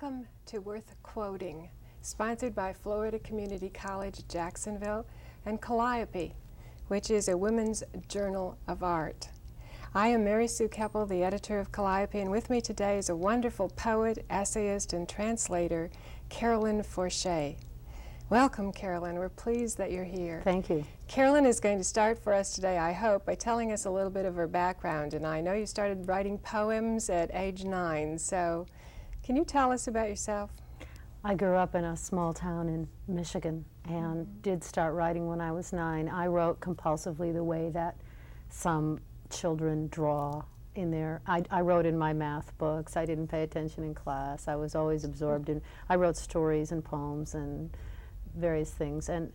Welcome to Worth Quoting, sponsored by Florida Community College, Jacksonville, and Calliope, which is a women's journal of art. I am Mary Sue Koeppel, the editor of Calliope, and with me today is a wonderful poet, essayist, and translator, Carolyn Forché. Welcome, Carolyn. We're pleased that you're here. Thank you. Carolyn is going to start for us today, I hope, by telling us a little bit of her background. And I know you started writing poems at age 9, so can you tell us about yourself? I grew up in a small town in Michigan and did start writing when I was 9. I wrote compulsively the way that some children draw in their, I wrote in my math books. I didn't pay attention in class. I was always absorbed in, I wrote stories and poems and various things. And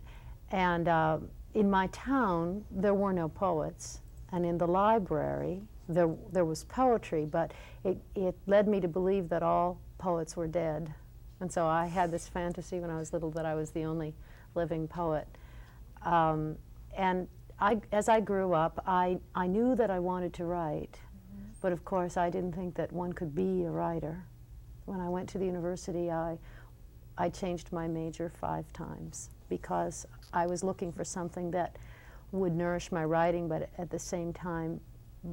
in my town, there were no poets. And in the library, there was poetry, but it led me to believe that all poets were dead. And so I had this fantasy when I was little that I was the only living poet. And as I grew up, I knew that I wanted to write, but of course I didn't think that one could be a writer. When I went to the university, I changed my major 5 times because I was looking for something that would nourish my writing, but at the same time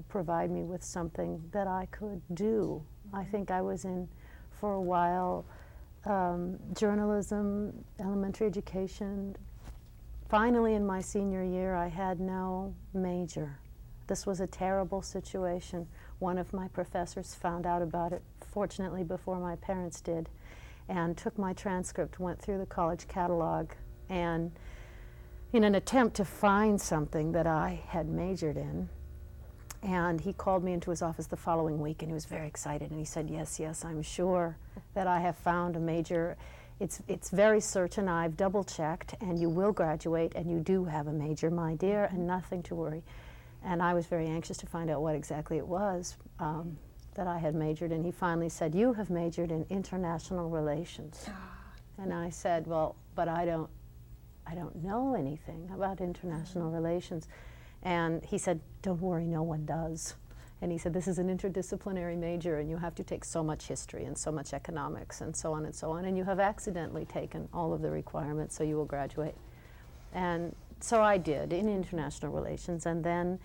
provide me with something that I could do. I think I was in, for a while, journalism, elementary education. Finally, in my senior year, I had no major. This was a terrible situation. One of my professors found out about it, fortunately before my parents did, and took my transcript, went through the college catalog, and in an attempt to find something that I had majored in, and he called me into his office the following week, and he was very excited, and he said, yes, I'm sure that I have found a major. It's very certain. I've double-checked, and you will graduate, and you do have a major, my dear, and nothing to worry. And I was very anxious to find out what exactly it was that I had majored in. He finally said, you have majored in international relations. And I said, well, but I don't know anything about international relations. And he said, don't worry, no one does. And he said, this is an interdisciplinary major, and you have to take so much history and so much economics and so on and so on, and you have accidentally taken all of the requirements, so you will graduate. And so I did in international relations, and then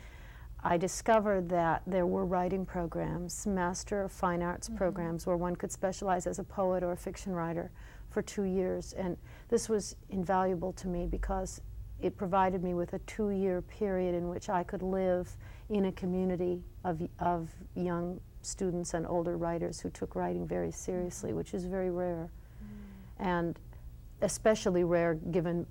I discovered that there were writing programs, Master of Fine Arts programs, where one could specialize as a poet or a fiction writer for 2 years. And this was invaluable to me because it provided me with a 2-year period in which I could live in a community of young students and older writers who took writing very seriously, which is very rare, and especially rare given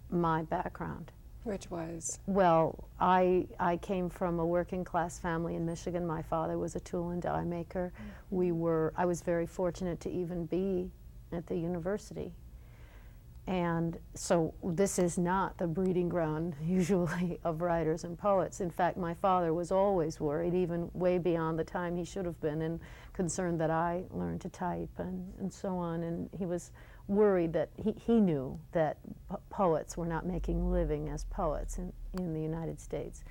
my background. Which was? Well, I came from a working class family in Michigan. My father was a tool and die maker. I was very fortunate to even be at the university. And so this is not the breeding ground, usually, of writers and poets. In fact, my father was always worried, even way beyond the time he should have been, and concerned that I learned to type and so on. And he was worried that he knew that poets were not making a living as poets in the United States.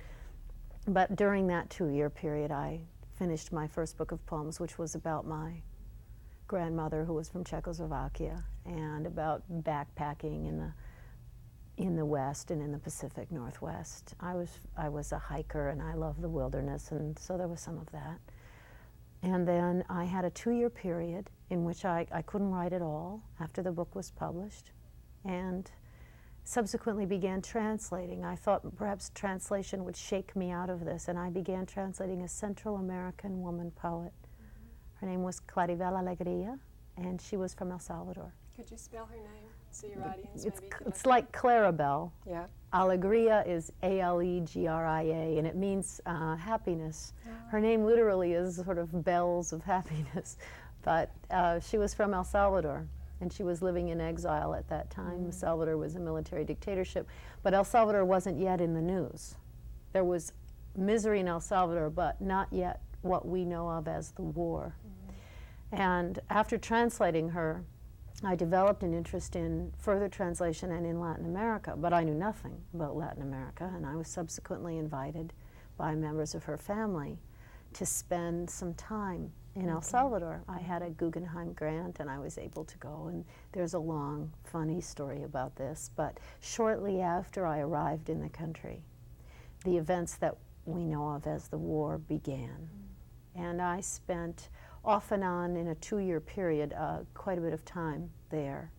But during that 2-year period, I finished my first book of poems, which was about my grandmother, who was from Czechoslovakia, and about backpacking in the West and in the Pacific Northwest. I was a hiker, and I love the wilderness, and so there was some of that. And then I had a 2-year period in which I couldn't write at all after the book was published, and subsequently began translating. I thought perhaps translation would shake me out of this, and I began translating a Central American woman poet. Her name was Claribel Alegría, and she was from El Salvador. Could you spell her name so your audience It's, maybe can it's like Claribel. Yeah. Alegría is A-L-E-G-R-I-A, and it means happiness. Her name literally is sort of bells of happiness, but she was from El Salvador, and she was living in exile at that time. El Salvador was a military dictatorship, but El Salvador wasn't yet in the news. There was misery in El Salvador, but not yet what we know of as the war. And after translating her, I developed an interest in further translation and in Latin America, but I knew nothing about Latin America, and I was subsequently invited by members of her family to spend some time in El Salvador. I had a Guggenheim grant and I was able to go, and there's a long, funny story about this, but shortly after I arrived in the country, the events that we know of as the war began. And I spent off and on in a 2-year period quite a bit of time there.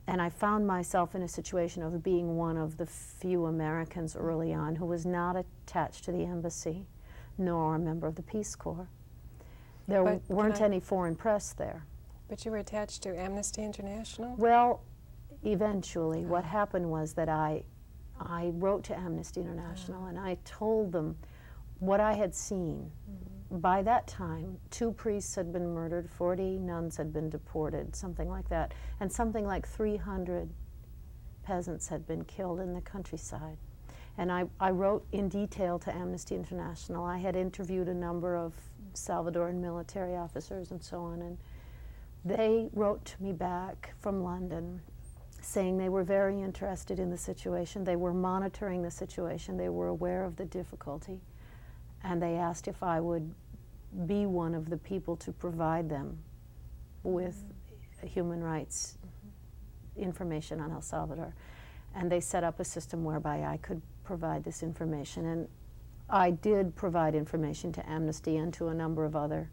And I found myself in a situation of being one of the few Americans early on who was not attached to the embassy, nor a member of the Peace Corps. There weren't any foreign press there. But you were attached to Amnesty International? Well, eventually, what happened was that I wrote to Amnesty International and I told them what I had seen. By that time, 2 priests had been murdered, 40 nuns had been deported, something like that, and something like 300 peasants had been killed in the countryside. And I wrote in detail to Amnesty International. I had interviewed a number of Salvadoran military officers and so on, and they wrote to me back from London saying they were very interested in the situation. They were monitoring the situation. They were aware of the difficulty. And they asked if I would be one of the people to provide them with human rights information on El Salvador. And they set up a system whereby I could provide this information. And I did provide information to Amnesty and to a number of other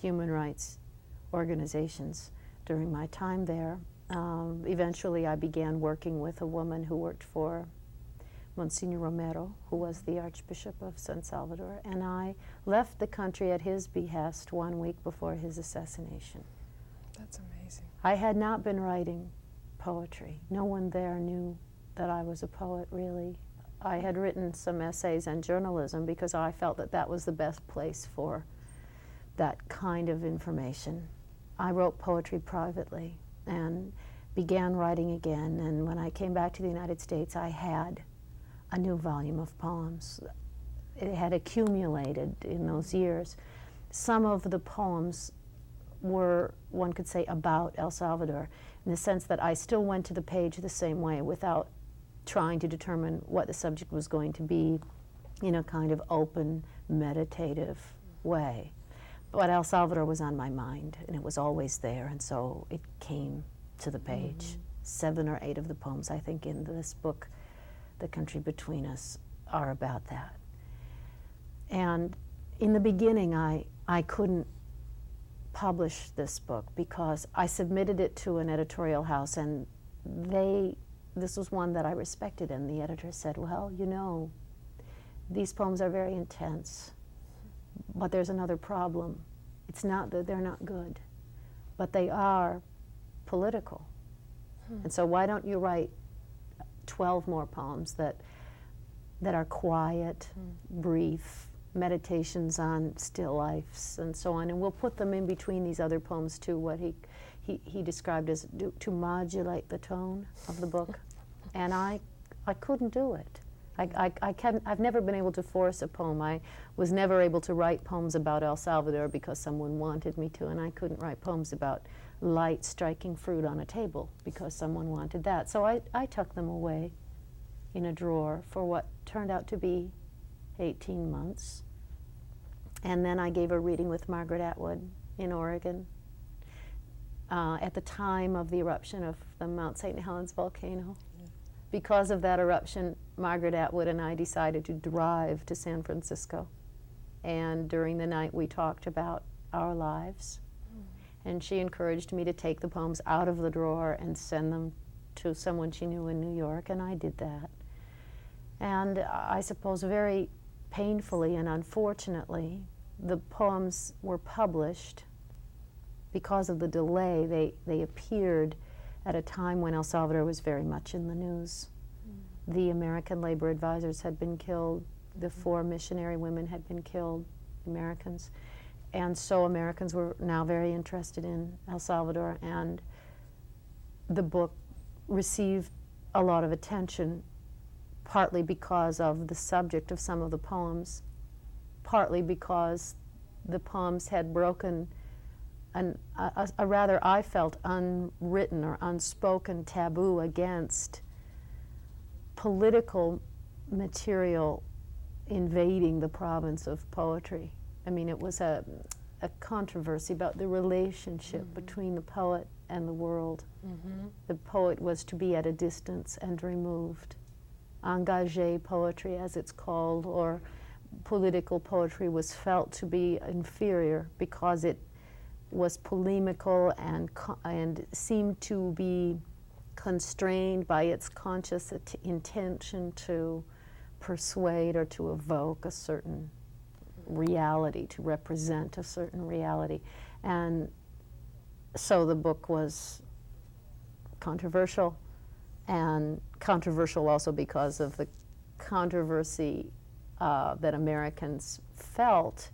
human rights organizations during my time there. Eventually I began working with a woman who worked for Monsignor Romero, who was the Archbishop of San Salvador, and I left the country at his behest 1 week before his assassination. That's amazing. I had not been writing poetry. No one there knew that I was a poet, really. I had written some essays and journalism because I felt that that was the best place for that kind of information. I wrote poetry privately and began writing again, and when I came back to the United States, I had a new volume of poems. It had accumulated in those years. Some of the poems were, one could say, about El Salvador, in the sense that I still went to the page the same way without trying to determine what the subject was going to be in a kind of open, meditative way. But El Salvador was on my mind, and it was always there, and so it came to the page. 7 or 8 of the poems, I think, in this book, The Country Between Us, are about that. And in the beginning, I couldn't publish this book because I submitted it to an editorial house, and this was one that I respected, and the editor said, well, you know, these poems are very intense, but there's another problem. It's not that they're not good, but they are political. And so why don't you write 12 more poems that are quiet, brief, meditations on still lifes and so on, and we'll put them in between these other poems too, what he described as to modulate the tone of the book. And I couldn't do it. I've never been able to force a poem. I was never able to write poems about El Salvador because someone wanted me to, and I couldn't write poems about light striking fruit on a table because someone wanted that. So I tucked them away in a drawer for what turned out to be 18 months. And then I gave a reading with Margaret Atwood in Oregon at the time of the eruption of the Mount St. Helens volcano. Because of that eruption, Margaret Atwood and I decided to drive to San Francisco. And during the night, we talked about our lives. And she encouraged me to take the poems out of the drawer and send them to someone she knew in New York, and I did that. And I suppose very painfully and unfortunately, the poems were published because of the delay. They appeared at a time when El Salvador was very much in the news. The American labor advisors had been killed. The 4 missionary women had been killed, Americans. And so Americans were now very interested in El Salvador, and the book received a lot of attention, partly because of the subject of some of the poems, partly because the poems had broken a rather, I felt, unwritten or unspoken taboo against political material invading the province of poetry. I mean, it was a a controversy about the relationship between the poet and the world. The poet was to be at a distance and removed. Engagé poetry, as it's called, or political poetry, was felt to be inferior because it was polemical and seemed to be constrained by its conscious intention to persuade or to evoke a certain reality, to represent a certain reality. And so the book was controversial, and controversial also because of the controversy that Americans felt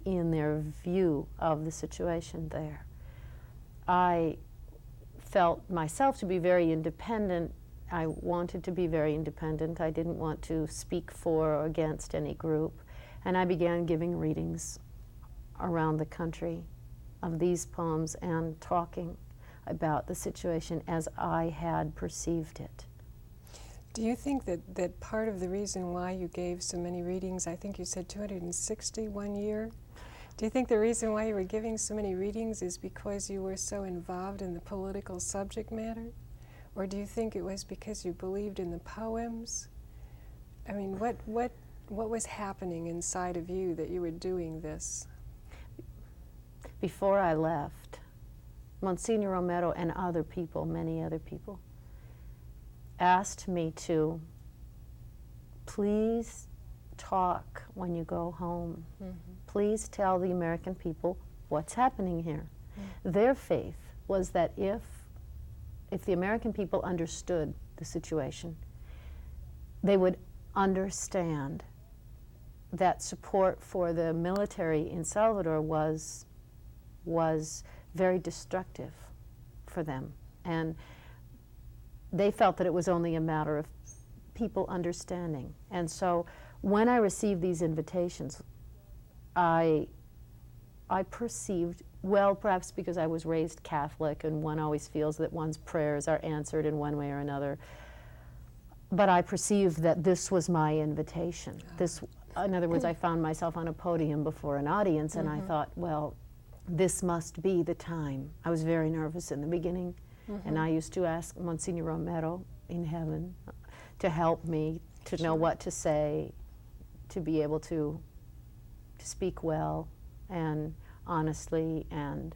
in their view of the situation there. I felt myself to be very independent. I wanted to be very independent. I didn't want to speak for or against any group. And I began giving readings around the country of these poems and talking about the situation as I had perceived it. Do you think that part of the reason why you gave so many readings, I think you said 260 one year, do you think the reason why you were giving so many readings is because you were so involved in the political subject matter? Or do you think it was because you believed in the poems? I mean, what was happening inside of you that you were doing this? Before I left, Monsignor Romero and other people, many other people, asked me to please talk when you go home. Please tell the American people what's happening here. Their faith was that if the American people understood the situation, they would understand that support for the military in Salvador was very destructive for them. And they felt that it was only a matter of people understanding. And so when I received these invitations, I perceived, well, perhaps because I was raised Catholic and one always feels that one's prayers are answered in one way or another, but I perceived that this was my invitation. This, in other words, I found myself on a podium before an audience, and I thought, well, this must be the time. I was very nervous in the beginning, and I used to ask Monsignor Romero in heaven to help me to know what to say, to be able to speak well and honestly and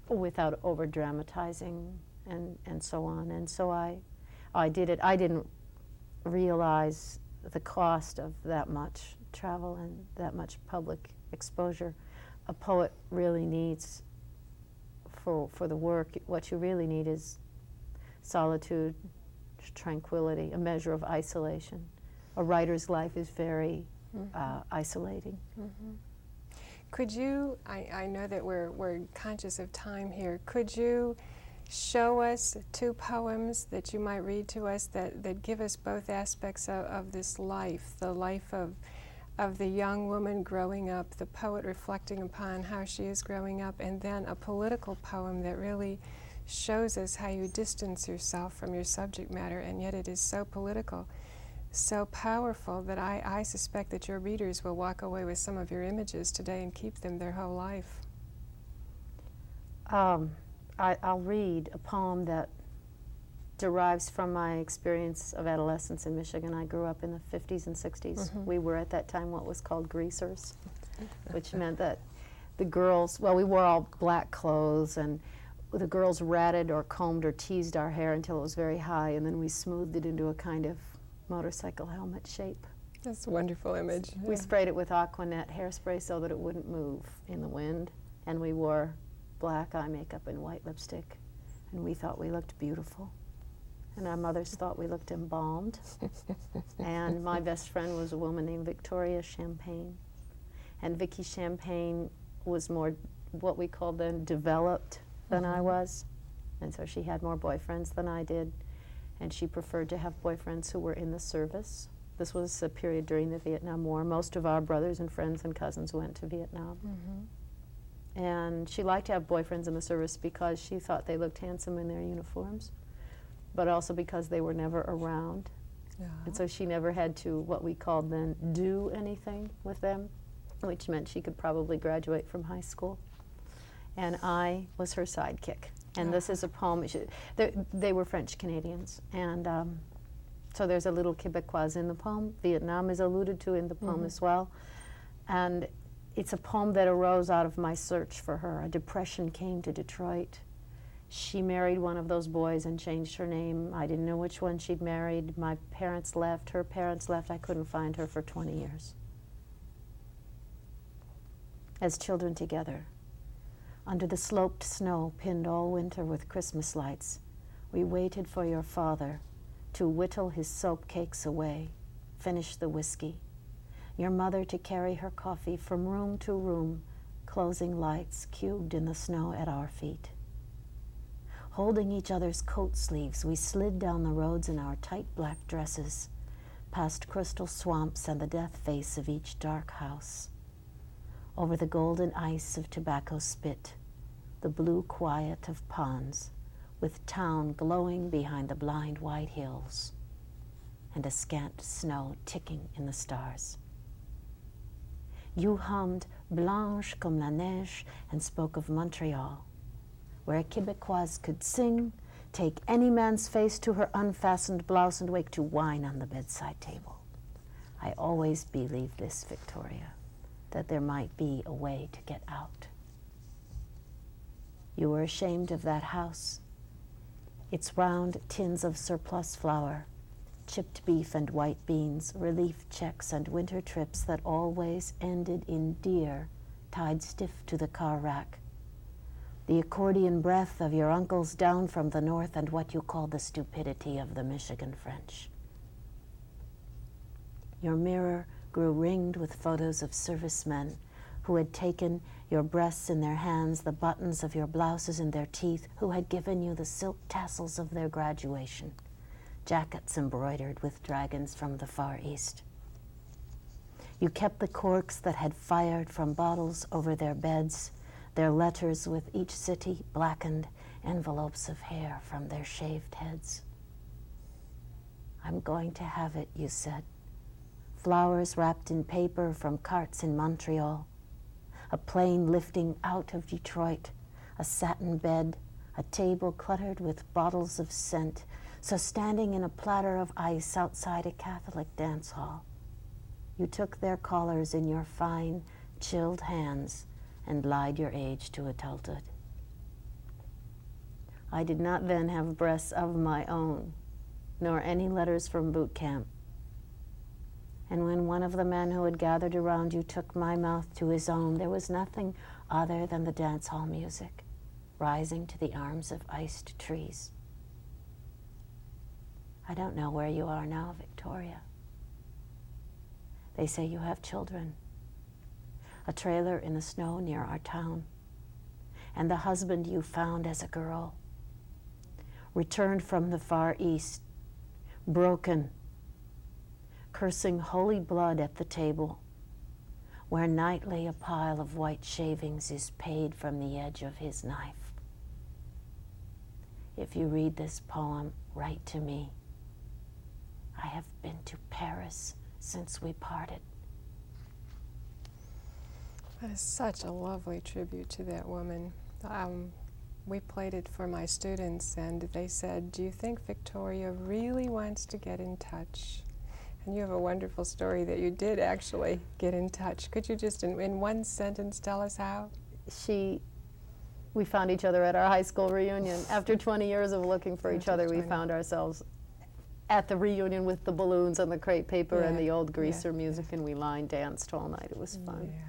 without over-dramatizing and so on. And so I did it. I didn't realize the cost of that much travel and that much public exposure. A poet really needs, for the work, what you really need is solitude, tranquility, a measure of isolation. A writer's life is very isolating. Could you, I know that we're conscious of time here, could you show us two poems that you might read to us that give us both aspects of this life, the life of the young woman growing up, the poet reflecting upon how she is growing up, and then a political poem that really shows us how you distance yourself from your subject matter, and yet it is so political, so powerful that I suspect that your readers will walk away with some of your images today and keep them their whole life. I'll read a poem that derives from my experience of adolescence in Michigan. I grew up in the 50s and 60s. We were at that time what was called greasers, which meant that the girls, well, we wore all black clothes, and the girls ratted or combed or teased our hair until it was very high, and then we smoothed it into a kind of motorcycle helmet shape. That's a wonderful image. We sprayed it with Aquanet hairspray so that it wouldn't move in the wind, and we wore black eye makeup and white lipstick, and we thought we looked beautiful. And our mothers thought we looked embalmed. And my best friend was a woman named Victoria Champagne. And Vicki Champagne was more what we called then developed than I was. And so she had more boyfriends than I did. And she preferred to have boyfriends who were in the service. This was a period during the Vietnam War. Most of our brothers and friends and cousins went to Vietnam. And she liked to have boyfriends in the service because she thought they looked handsome in their uniforms, but also because they were never around. And so she never had to, what we called then, do anything with them. which meant she could probably graduate from high school. And I was her sidekick. And this is a poem. They were French Canadians. And so there's a little Quebecois in the poem. Vietnam is alluded to in the poem as well. And it's a poem that arose out of my search for her. A depression came to Detroit. She married one of those boys and changed her name. I didn't know which one she'd married. My parents left. Her parents left. I couldn't find her for 20 years. As children together, under the sloped snow pinned all winter with Christmas lights, we waited for your father to whittle his soap cakes away, finish the whiskey, your mother to carry her coffee from room to room, closing lights cubed in the snow at our feet. Holding each other's coat sleeves, we slid down the roads in our tight black dresses, past crystal swamps and the death face of each dark house, over the golden ice of tobacco spit, the blue quiet of ponds, with town glowing behind the blind white hills, and a scant snow ticking in the stars. You hummed Blanche comme la neige and spoke of Montreal, where a Quebecoise could sing, take any man's face to her unfastened blouse and wake to wine on the bedside table. I always believed this, Victoria, that there might be a way to get out. You were ashamed of that house, its round tins of surplus flour, chipped beef and white beans, relief checks and winter trips that always ended in deer tied stiff to the car rack, the accordion breath of your uncles down from the north, and what you called the stupidity of the Michigan French. Your mirror grew ringed with photos of servicemen who had taken your breasts in their hands, the buttons of your blouses in their teeth, who had given you the silk tassels of their graduation, jackets embroidered with dragons from the Far East. You kept the corks that had fired from bottles over their beds, their letters with each city blackened, envelopes of hair from their shaved heads. I'm going to have it, you said. Flowers wrapped in paper from carts in Montreal, a plane lifting out of Detroit, a satin bed, a table cluttered with bottles of scent, so standing in a platter of ice outside a Catholic dance hall, you took their collars in your fine, chilled hands and lied your age to adulthood. I did not then have breasts of my own, nor any letters from boot camp. And when one of the men who had gathered around you took my mouth to his own, there was nothing other than the dance hall music, rising to the arms of iced trees. I don't know where you are now, Victoria. They say you have children, a trailer in the snow near our town, and the husband you found as a girl, returned from the Far East, broken, cursing holy blood at the table, where nightly a pile of white shavings is paid from the edge of his knife. If you read this poem, write to me. I have been to Paris since we parted. That is such a lovely tribute to that woman. We played it for my students, and they said, do you think Victoria really wants to get in touch? And you have a wonderful story that you did actually get in touch. Could you just, in one sentence, tell us how? We found each other at our high school reunion. After 20 years of looking for each other, we found ourselves at the reunion with the balloons and the crepe paper and the old greaser music, and we line danced all night. It was fun. Yeah.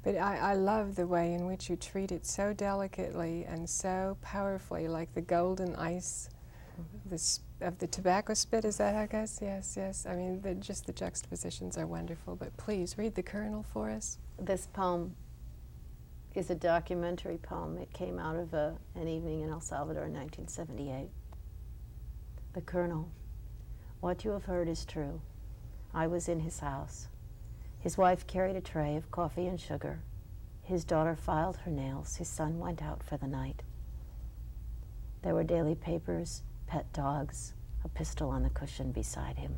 But I love the way in which you treat it so delicately and so powerfully, like the golden ice of the tobacco spit, is that how it goes? Yes, yes. I mean, just the juxtapositions are wonderful. But please, read the kernel for us. This poem is a documentary poem. It came out of an evening in El Salvador in 1978. The kernel. What you have heard is true. I was in his house. His wife carried a tray of coffee and sugar. His daughter filed her nails. His son went out for the night. There were daily papers, pet dogs, a pistol on the cushion beside him.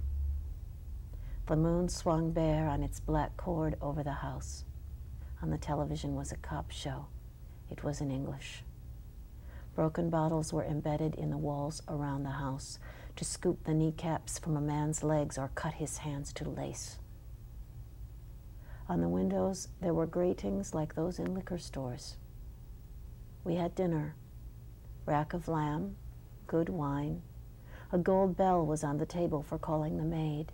The moon swung bare on its black cord over the house. On the television was a cop show. It was in English. Broken bottles were embedded in the walls around the house to scoop the kneecaps from a man's legs or cut his hands to lace. On the windows, there were gratings like those in liquor stores. We had dinner, rack of lamb, good wine. A gold bell was on the table for calling the maid.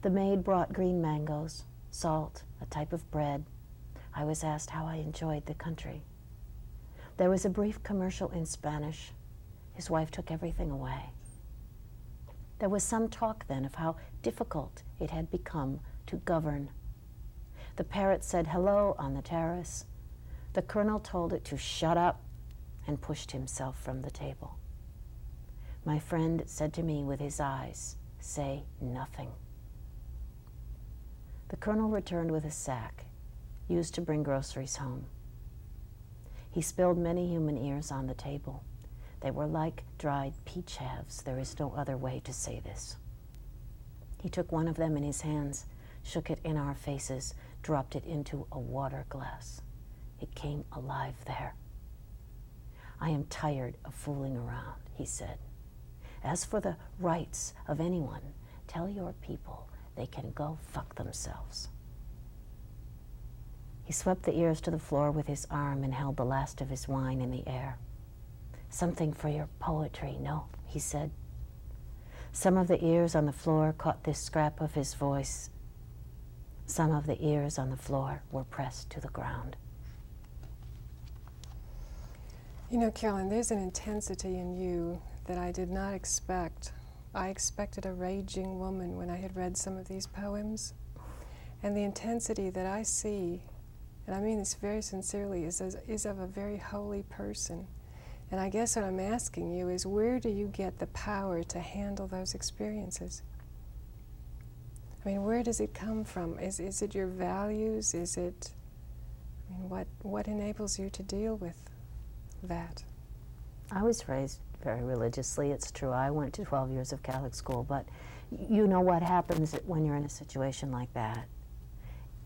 The maid brought green mangoes, salt, a type of bread. I was asked how I enjoyed the country. There was a brief commercial in Spanish. His wife took everything away. There was some talk then of how difficult it had become to govern. The parrot said hello on the terrace. The colonel told it to shut up and pushed himself from the table. My friend said to me with his eyes, "Say nothing." The colonel returned with a sack, used to bring groceries home. He spilled many human ears on the table. They were like dried peach halves. There is no other way to say this. He took one of them in his hands, shook it in our faces, dropped it into a water glass. It came alive there. "I am tired of fooling around," he said. "As for the rights of anyone, tell your people they can go fuck themselves." He swept the ears to the floor with his arm and held the last of his wine in the air. "Something for your poetry, no?" he said. Some of the ears on the floor caught this scrap of his voice. Some of the ears on the floor were pressed to the ground. You know, Carolyn, there's an intensity in you that I did not expect. I expected a raging woman when I had read some of these poems. And the intensity that I see, and I mean this very sincerely, is of a very holy person. And I guess what I'm asking you is, where do you get the power to handle those experiences? I mean, where does it come from? Is it your values? Is it, I mean, what enables you to deal with that? I was raised very religiously, it's true. I went to 12 years of Catholic school, but you know what happens when you're in a situation like that.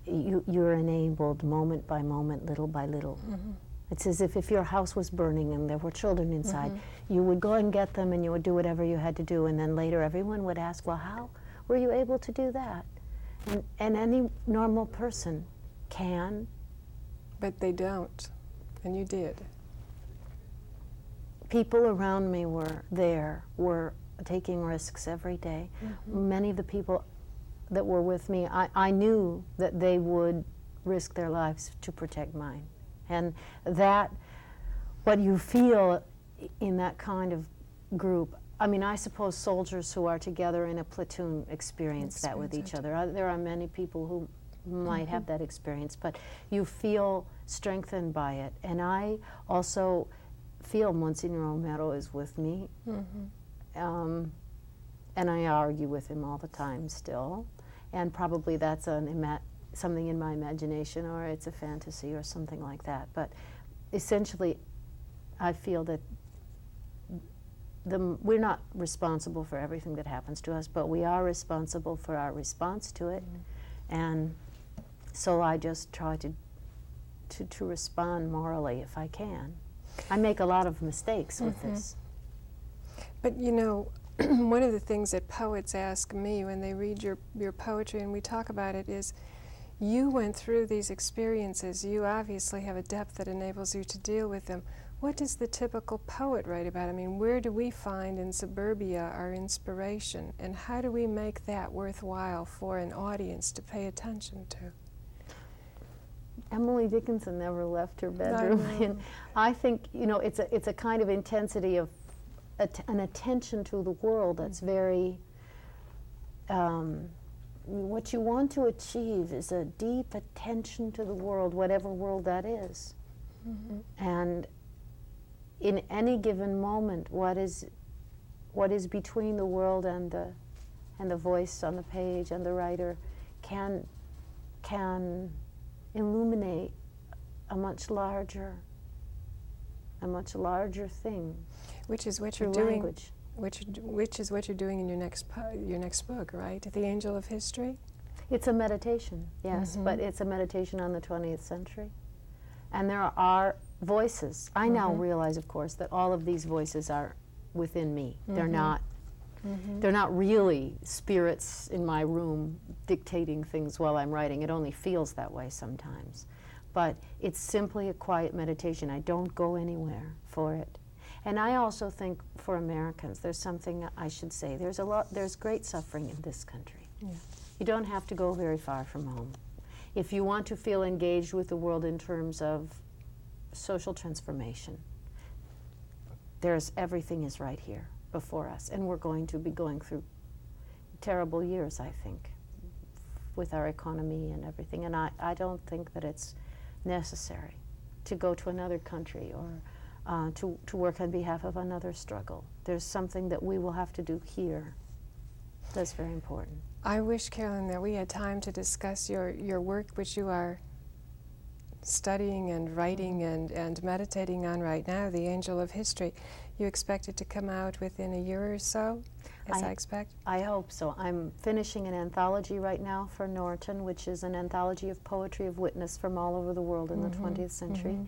You're enabled moment by moment, little by little. Mm-hmm. It's as if your house was burning and there were children inside. Mm-hmm. You would go and get them and you would do whatever you had to do, and then later everyone would ask, well, how were you able to do that? And any normal person can. But they don't, and you did. People around me were taking risks every day. Mm-hmm. Many of the people that were with me, I knew that they would risk their lives to protect mine. And that, what you feel in that kind of group, I mean, I suppose soldiers who are together in a platoon experience that with each other. There are many people who might have that experience, but you feel strengthened by it. And I also feel Monsignor Romero is with me. Mm-hmm. And I argue with him all the time still. And probably that's something in my imagination, or it's a fantasy or something like that. But essentially, I feel that we're not responsible for everything that happens to us, but we are responsible for our response to it. Mm-hmm. And so I just try to respond morally if I can. I make a lot of mistakes with this. But you know, one of the things that poets ask me when they read your poetry and we talk about it is, you went through these experiences. You obviously have a depth that enables you to deal with them. What does the typical poet write about? I mean, where do we find in suburbia our inspiration? And how do we make that worthwhile for an audience to pay attention to? Emily Dickinson never left her bedroom. And I think, you know, it's a kind of intensity of an attention to the world that's very, what you want to achieve is a deep attention to the world, whatever world that is. Mm-hmm. And in any given moment, what is between the world and the voice on the page and the writer can illuminate a much larger thing. Which is what you're doing. Which is what you're doing in your next book, right? The Angel of History. It's a meditation, yes, but it's a meditation on the 20th century. And there are voices. I now realize, of course, that all of these voices are within me. They're not really spirits in my room dictating things while I'm writing. It only feels that way sometimes. But it's simply a quiet meditation. I don't go anywhere for it. And I also think for Americans, there's something I should say. There's great suffering in this country. Yeah. You don't have to go very far from home. If you want to feel engaged with the world in terms of social transformation, everything is right here before us. And we're going to be going through terrible years, I think, with our economy and everything. And I don't think that it's necessary to go to another country or to work on behalf of another struggle. There's something that we will have to do here that's very important. I wish, Carolyn, that we had time to discuss your work, which you are studying and writing and meditating on right now, The Angel of History. You expect it to come out within a year or so, as I expect? I hope so. I'm finishing an anthology right now for Norton, which is an anthology of poetry of witness from all over the world in the 20th century.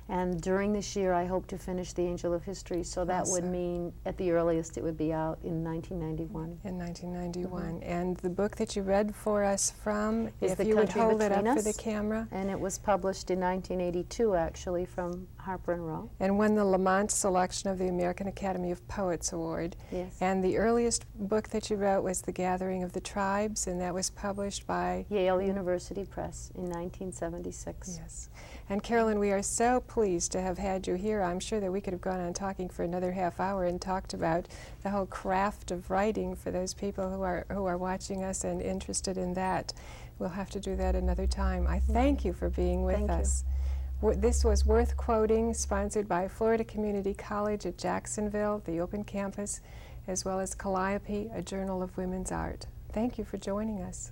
And during this year, I hope to finish The Angel of History, so that would mean, at the earliest, it would be out in 1991. In 1991. And the book that you read for us from, is if The you would Country hold it Between up Us, for the camera. And it was published in 1982, actually, from Harper & Row. And won the Lamont selection of the American Academy of Poets Award. Yes. And the earliest book that you wrote was The Gathering of the Tribes, and that was published by Yale University Press in 1976. Yes. And Carolyn, we are so pleased to have had you here. I'm sure that we could have gone on talking for another half hour and talked about the whole craft of writing for those people who are watching us and interested in that. We'll have to do that another time. I thank you for being with us. This was Worth Quoting, sponsored by Florida Community College at Jacksonville, the Open Campus, as well as Calliope, a journal of women's art. Thank you for joining us.